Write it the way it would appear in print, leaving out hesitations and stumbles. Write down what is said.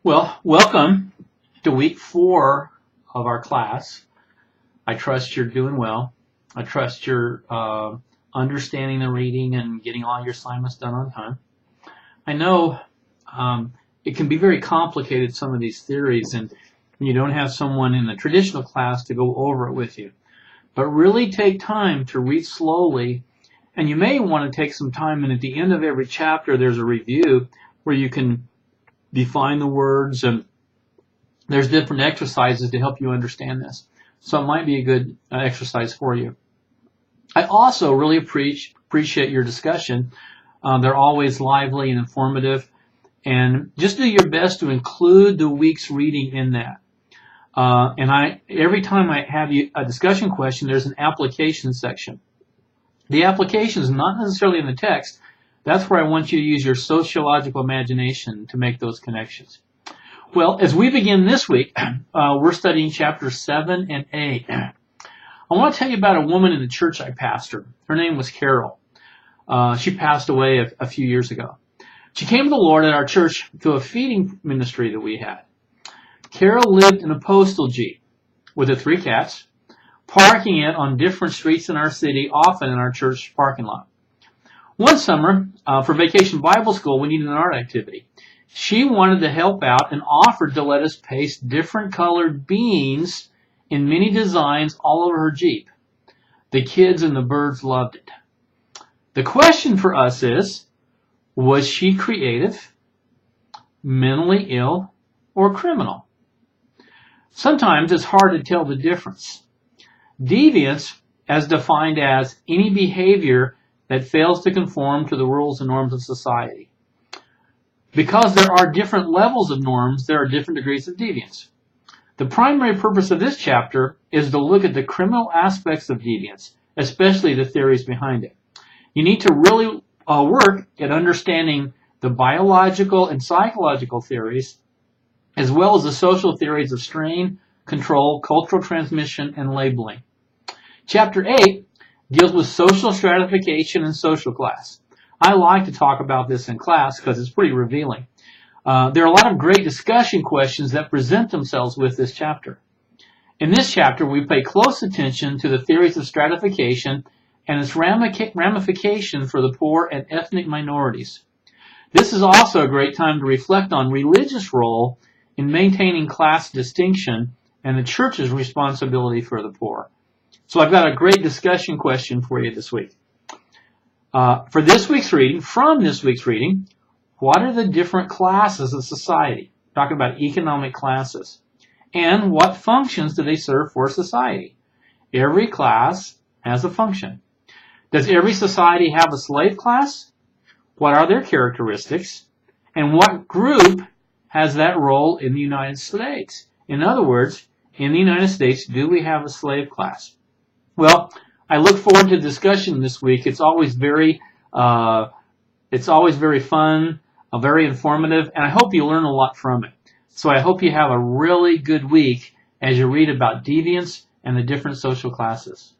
Well, welcome to week 4 of our class. I trust you're doing well. I trust you're understanding the reading and getting all your assignments done on time. I know it can be very complicated, some of these theories, and you don't have someone in the traditional class to go over it with you. But really take time to read slowly, and you may want to take some time, and at the end of every chapter there's a review where you can define the words, and there's different exercises to help you understand this. So it might be a good exercise for you. I also really appreciate your discussion. They're always lively and informative, and just do your best to include the week's reading in that. Every time I have a discussion question, there's an application section. The application is not necessarily in the text. That's where I want you to use your sociological imagination to make those connections. Well, as we begin this week, we're studying chapters 7 and 8. I want to tell you about a woman in the church I pastored. Her name was Carol. She passed away a few years ago. She came to the Lord at our church through a feeding ministry that we had. Carol lived in a postal Jeep with the 3 cats, parking it on different streets in our city, often in our church parking lot. One summer, for Vacation Bible School, we needed an art activity. She wanted to help out and offered to let us paste different colored beans in many designs all over her Jeep. The kids and the birds loved it. The question for us is, was she creative, mentally ill, or criminal? Sometimes it's hard to tell the difference. Deviance, as defined as any behavior that fails to conform to the rules and norms of society. Because there are different levels of norms, there are different degrees of deviance. The primary purpose of this chapter is to look at the criminal aspects of deviance, especially the theories behind it. You need to really work at understanding the biological and psychological theories, as well as the social theories of strain, control, cultural transmission, and labeling. Chapter 8 deals with social stratification and social class. I like to talk about this in class because it's pretty revealing. There are a lot of great discussion questions that present themselves with this chapter. In this chapter, we pay close attention to the theories of stratification and its ramification for the poor and ethnic minorities. This is also a great time to reflect on religious role in maintaining class distinction and the church's responsibility for the poor. So I've got a great discussion question for you this week. From this week's reading, what are the different classes of society? Talking about economic classes. And what functions do they serve for society? Every class has a function. Does every society have a slave class? What are their characteristics? And what group has that role in the United States? In other words, in the United States, do we have a slave class? Well, I look forward to discussion this week. It's always very fun, very informative, and I hope you learn a lot from it. So I hope you have a really good week as you read about deviance and the different social classes.